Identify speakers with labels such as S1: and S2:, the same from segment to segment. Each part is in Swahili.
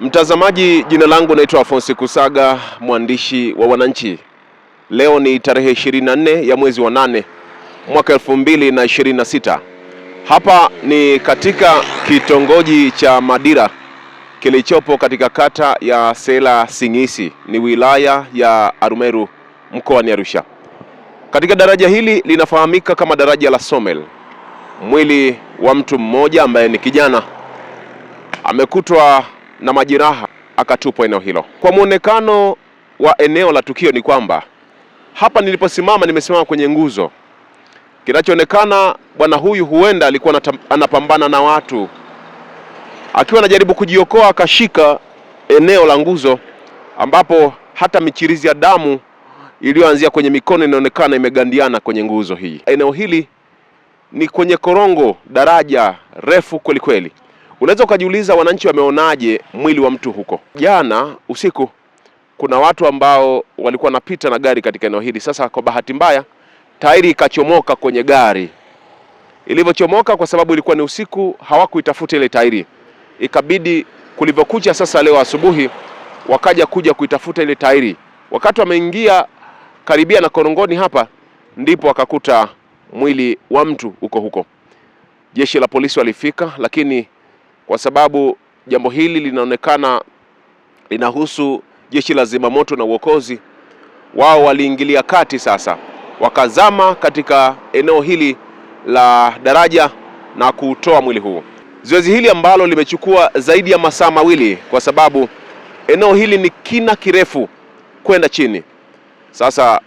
S1: Mtazamaji, jina langu naitwa Alphonse Kusaga, mwandishi wa Wananchi. Leo ni tarehe 24 ya mwezi wa 8 mwaka 2026. Hapa ni katika kitongoji cha Madira kilichopo katika kata ya Sela Singisi, ni wilaya ya Arumeru, mkoani Arusha. Katika daraja hili linafahamika kama daraja la Somel. Mwili wa mtu mmoja ambaye ni kijana amekutwa na majeraha akatupwa eneo hilo. Kwa muonekano wa eneo la tukio ni kwamba hapa niliposimama nimesimama kwenye nguzo. Kinachoonekana bwana huyu huenda alikuwa anapambana na watu. Akiwa anajaribu kujiokoa akashika eneo la nguzo ambapo hata michirizi ya damu iliyoanzia kwenye mikono inaonekana imegandiana kwenye nguzo hii. Eneo hili ni kwenye korongo, daraja refu kweli kweli. Unaweza ukajiuliza wananchi wameonaje mwili wa mtu huko. Jana usiku kuna watu ambao walikuwa wanapita na gari katika eneo hili. Sasa kwa bahati mbaya tairi ikachomoka kwenye gari. Ilivyochomoka, kwa sababu ilikuwa ni usiku, hawakuitafuta ile tairi. Ikabidi kulivyokucha sasa leo asubuhi wakaja kuitafuta ile tairi. Wakati wameingia karibia na korongoni hapa, ndipo wakakuta mwili wa mtu huko. Jeshi la polisi walifika, lakini kwa sababu jambo hili linaonekana linahusu jeshi la zimamoto na uokozi, wao waliingilia kati. Sasa wakazama katika eneo hili la daraja na kutoa mwili huu. Zoezi hili ambalo limechukua zaidi ya masaa mawili, kwa sababu eneo hili ni kina kirefu kwenda chini. Sasa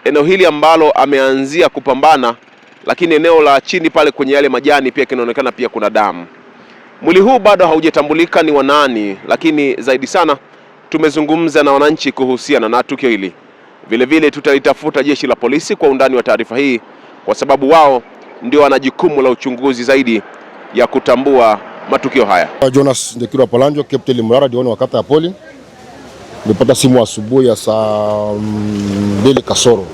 S1: eneo hili ambalo ameanzia kupambana, lakini eneo la chini pale kwenye yale majani pia kinaonekana pia kuna damu. Mwili huu bado haujatambulika ni wa nani, lakini zaidi sana tumezungumza na wananchi kuhusiana na tukio hili. Vile vile tutalitafuta jeshi la polisi kwa undani wa taarifa hii, kwa sababu wao ndio wana jukumu la uchunguzi zaidi ya kutambua matukio haya.
S2: Jonas Ndekirwa Palanjo, Captain Mrara, diwani wa kata ya Poli. Nilipata simu asubuhi ya saa 2 kasoro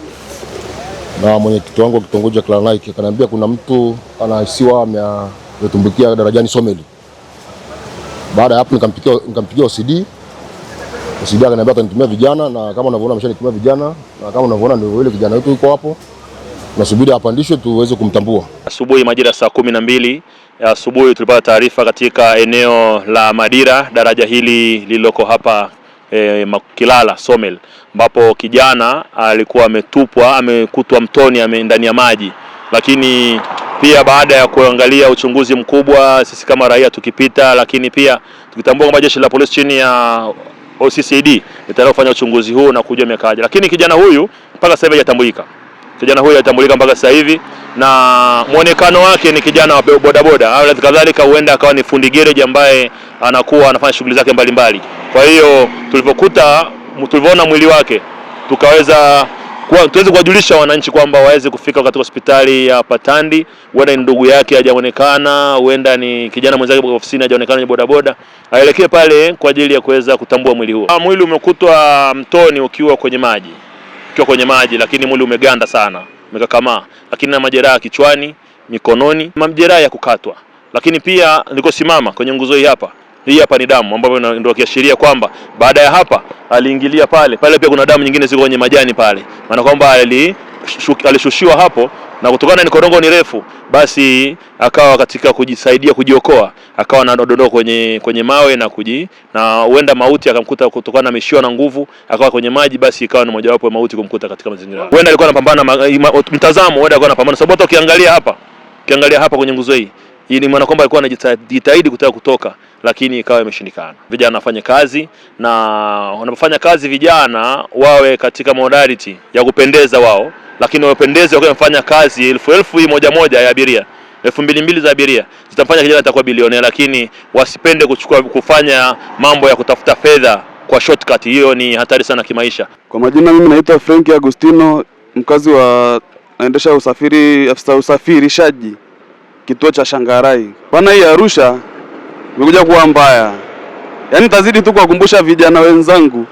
S2: na mwenyekiti wangu wa kitongoji cha Klanaiki akaniambia kuna mtu anahisiwa ametumbukia darajani Someli. Baada ya hapo nikampigia OCD. OCD akaniambia atanitumia vijana, na kama unavyoona ameshanitumia vijana, na kama unavyoona ndio yule kijana wetu yuko hapo. Nasubiri apandishwe tuweze kumtambua.
S3: Asubuhi majira saa 12 ya asubuhi tulipata taarifa katika eneo la Madira, daraja hili lililoko hapa Kilala Somel, ambapo kijana alikuwa amekutwa mtoni ndani ya maji. Lakini pia baada ya kuangalia uchunguzi mkubwa, sisi kama raia tukipita, lakini pia tukitambua kwamba jeshi la polisi chini ya OCCD litakufanya uchunguzi huu na kujua imekaje. Lakini kijana huyu mpaka sasa hivi hajatambulika. Kijana huyu hajatambulika mpaka sasa hivi, na muonekano wake ni kijana wa bodaboda au kadhalika, huenda akawa ni fundi garage ambaye anakuwa anafanya shughuli zake mbalimbali. Kwa hiyo tulivyoona mwili wake tuweze kuwajulisha wananchi kwamba waweze kufika katika hospitali ya Patandi. Huenda ni ndugu yake hajaonekana, huenda ni kijana mwenzake kwa ofisini hajaonekana, ni bodaboda, aelekee pale kwa ajili ya kuweza kutambua mwili huo. Mwili umekutwa mtoni ukiwa kwenye maji, lakini mwili umeganda sana, umekakamaa, lakini na majeraha kichwani, mikononi, majeraha ya kukatwa. Lakini pia nilikosimama kwenye nguzo hii hapa ni damu ambayo ndio kiashiria kwamba baada ya hapa aliingilia pale pia kuna damu nyingine ziko kwenye majani pale, maana kwamba alishushiwa hapo, na kutokana ni korongo ni refu, basi akawa katika kujisaidia kujiokoa, akawa anadondoka kwenye mawe na huenda mauti akamkuta kutokana na mishiwa na nguvu, akawa kwenye maji, basi ikawa ni mojawapo ya mauti kumkuta katika mazingira. Huenda alikuwa anapambana, mtazamo huenda alikuwa anapambana, sababu hata ukiangalia hapa kwenye nguzo hii ni maana kwamba alikuwa anajitahidi kutaka kutoka, lakini ikawa imeshindikana. Vijana wanafanya kazi, na wanapofanya kazi vijana wawe katika modality ya kupendeza wao, lakini wapendeze wakiwa wanafanya kazi elfu hii moja ya abiria, 2,200 za abiria zitamfanya kijana atakuwa bilionea, lakini wasipende kufanya mambo ya kutafuta fedha kwa shortcut. Hiyo ni hatari sana kimaisha.
S4: Kwa majina mimi naitwa Frank Agustino, mkazi wa naendesha afisa usafirishaji kituo cha Shangarai. Bwana, hii Arusha imekuja kuwa mbaya. Yaani tazidi tu kuwakumbusha vijana wenzangu.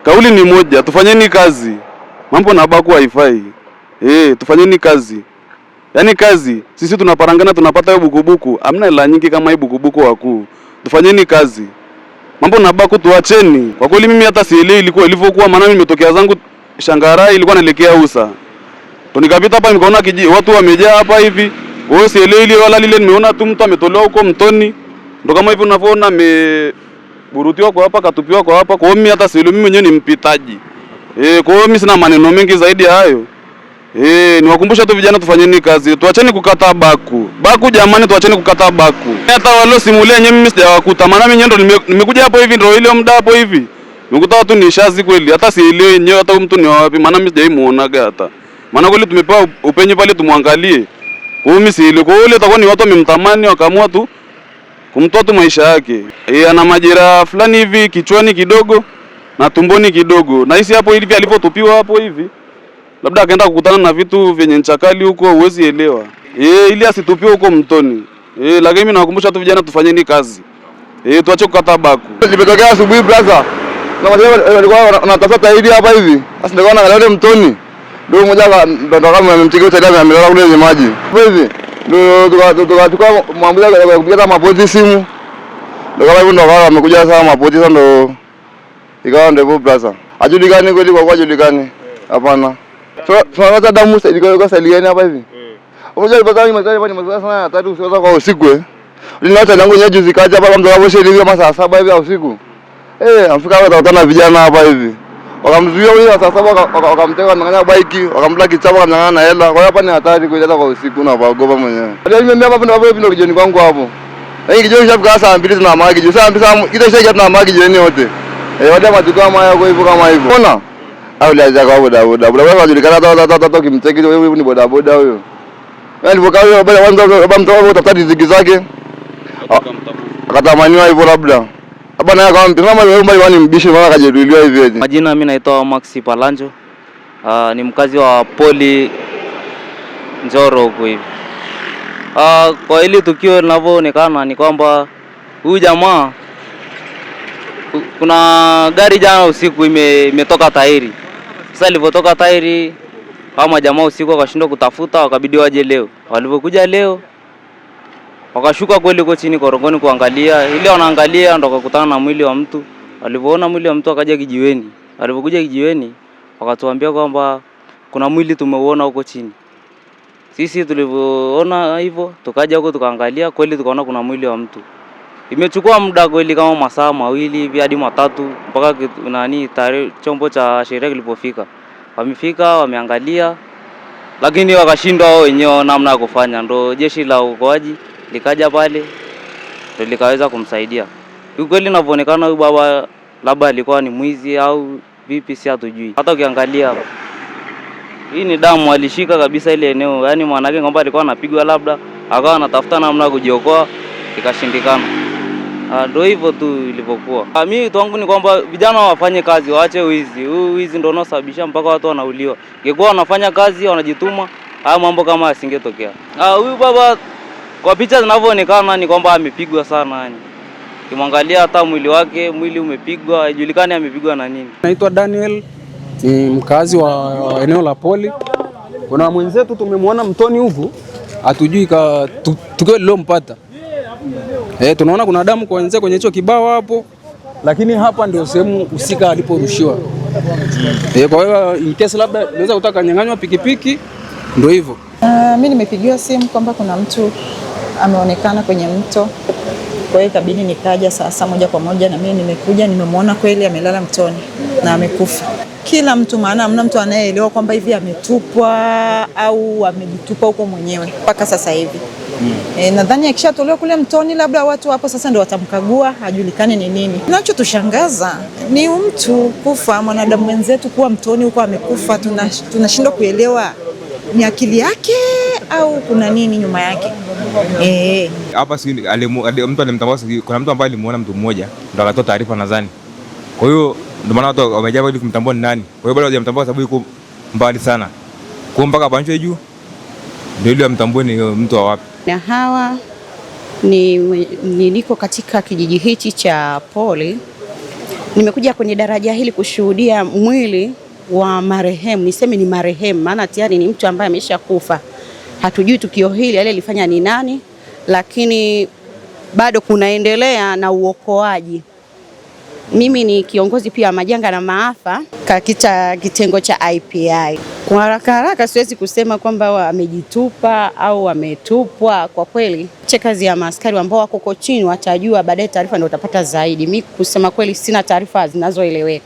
S4: Kauli ni moja, tufanyeni kazi. Mambo na baku haifai. Tufanyeni kazi. Yaani kazi, sisi tunaparangana tunapata hiyo bukubuku. Hamna hela nyingi kama hii bukubuku wakuu. Tufanyeni kazi. Mambo na baku tuacheni. Kwa kweli mimi hata sielewi ilivyokuwa, maana mimi nimetokea zangu Shangarai, ilikuwa naelekea Usa. Nikapita hapa nikaona watu wamejaa hapa hivi. Wewe sielewi ile wala lile, nimeona tu mtu ametolewa huko mtoni. Ndio kama hivyo unavyoona burutiwa kwa hapa, katupiwa kwa hapa. Kwa hiyo mimi hata sielewi, mimi mwenyewe ni mpitaji. Kwa hiyo mimi sina maneno mengi zaidi ya hayo. Niwakumbusha tu vijana tufanyeni kazi. Tuacheni kukata baku. Baku jamani, tuacheni kukata baku. Hata wale simulia nyenye mimi sijawakuta. Maana mimi ndo nimekuja hapo hivi, ndio ile muda hapo hivi. Nimekuta watu ni shazi kweli. Hata sielewi yenyewe hata mtu ni wapi. Maana mimi sijaimuonaga hata. Maana kweli tumepewa upenye pale tumwangalie. Kwa hiyo mimi sielewi. Kwa hiyo itakuwa ni watu wamemtamani wakaamua tu kumtoa tu maisha yake. Ana majeraha fulani hivi kichwani kidogo na tumboni kidogo. Na hisi hapo hivi alipotupiwa hapo hivi. Labda akaenda kukutana na vitu vyenye nchakali huko, huwezi elewa. Ili asitupiwe huko mtoni. Lakini mimi nawakumbusha tu vijana tufanyeni kazi. Tuache kukata baku.
S5: Nilipotokea asubuhi brother. Na watu walikuwa wanatafuta hivi hapa hivi. Sasa ndio naangalia mtoni. Ndio mmoja ndo kama amemtikia tayari amelala kule kwenye maji. Hivi ndio tukachukua mwambulia kwa kupiga mapolisi simu. Ndio kama hivyo ndo wao wamekuja sasa mapolisi sasa ndo ikawa ndio brother. Hajulikani kweli kwa hajulikani. Hapana. Tunaanza damu ilikuwa salieni hapa hivi. Unajua ibadani mazali hapa ni mazali sana 3 usiweza kwa usiku Nilinaota nangu nyeju zikaja hapa mtu hapo sheli kama saa 7 hivi usiku. Amfika hapa tutakutana vijana hapa hivi. Wakamzuia huyo saa 7 wakamteka nganya bike, wakamla kichapa wakamnyang'anya na hela. Kwa hiyo hapa ni hatari kuja hata kwa usiku na baogopa mwenyewe. Ndio mimi hapa ndio kijoni kwangu hapo. Lakini kijoni shafika saa 2 tuna maji. Juu saa 2 kitu shaka tuna maji jioni yote. Wale matukio kama hayo hivyo kama hivyo. Unaona? Au liaza kwa boda wewe unajulikana hata kimteki wewe ni boda huyo. Yaani voka huyo baba mtoto utafuta riziki zake. Akatamaniwa hivyo labda. Bwana kama mpima wewe mbali mbishi maana kajeruhiwa hivi eti.
S6: Majina mimi naitwa Maxi Palanjo. Ni mkazi wa Poli Njoro huko hivi. Kwa ile tukio linavyoonekana ni kwamba huyu jamaa kuna gari jana usiku imetoka tairi. Sasa ilipotoka tairi kama jamaa usiku wakashindwa kutafuta, wakabidi waje leo. Walipokuja leo wakashuka kweli huko chini korongoni kuangalia. Ile wanaangalia ndo wakakutana na mwili wa mtu. Walipoona mwili wa mtu akaja kijiweni. Walipokuja kijiweni wakatuambia kwamba kuna mwili tumeuona huko chini. Sisi tulipoona hivyo tukaja huko tukaangalia, kweli tukaona kuna mwili wa mtu. Imechukua muda kweli kama masaa 2 hivi hadi 3 mpaka chombo cha sheria kilipofika. Wamefika, wameangalia, lakini wakashindwa wao wenyewe namna ya kufanya. Ndo jeshi la uokoaji likaja pale ndio likaweza kumsaidia. Kweli inavyoonekana huyu baba labda alikuwa ni mwizi au vipi, si hatujui. Hata ukiangalia hii ni damu alishika kabisa ile eneo. Yaani mwanake ngomba alikuwa anapigwa, labda akawa anatafuta namna ya kujiokoa ikashindikana. Ndio hivyo tu ilivyokuwa. Mimi wito wangu ni kwamba vijana wafanye kazi, waache wizi. Huu wizi ndio unaosababisha mpaka watu wanauliwa. Ingekuwa wanafanya kazi, wanajituma, haya mambo kama yasingetokea. Huyu baba kwa picha zinavyoonekana ni kwamba amepigwa sana yani. Kimwangalia hata mwili umepigwa, haijulikani amepigwa na nini.
S7: Naitwa Daniel, ni mkazi wa eneo la Poli. Kuna mwenzetu tumemwona mtoni huku, hatujui tukio lilompata. Tunaona kuna damu kuanzia kwenye hicho kibao hapo, lakini hapa ndio sehemu husika aliporushiwa. Kwa hiyo in case labda naweza kutaka nyang'anywa pikipiki, ndio hivyo.
S8: Mimi nimepigiwa simu kwamba kuna mtu ameonekana kwenye mto. Kwa hiyo kabidi nikaja sasa moja kwa moja, na mimi nimekuja nimemwona kweli amelala mtoni na amekufa. Kila mtu, maana hamna mtu anayeelewa kwamba hivi ametupwa au amejitupa huko mwenyewe mpaka sasa hivi. Nadhani akishatolewa kule mtoni, labda watu hapo sasa ndio watamkagua, hajulikani ni nini. Kinachotushangaza ni mtu kufa, mwanadamu mwenzetu kuwa mtoni huko amekufa. Tunashindwa kuelewa ni akili yake au kuna nini nyuma yake.
S9: Hapa si mtu alimtambua, kuna mtu ambaye alimuona mtu mmoja ndo akatoa taarifa nadhani. Kwa hiyo ndio maana watu wamejaa ili kumtambua ni nani. Kwa hiyo bado hawajamtambua sababu yuko mbali sana. Kwa mpaka panchwe juu ndio ile amtambue ni mtu wa wapi.
S10: Na hawa niko katika kijiji hichi cha Poli. Nimekuja kwenye daraja hili kushuhudia mwili wa marehemu, niseme ni marehemu, maana tayari ni mtu ambaye ameshakufa. Hatujui tukio hili alilifanya ni nani, lakini bado kunaendelea na uokoaji. Mimi ni kiongozi pia wa majanga na maafa katika kitengo cha IPI. Kwa haraka siwezi kusema kwamba wamejitupa au wametupwa. Kwa kweli kazi ya maaskari ambao wako chini watajua baadaye, taarifa ndio utapata zaidi. Mimi kusema kweli sina taarifa zinazoeleweka.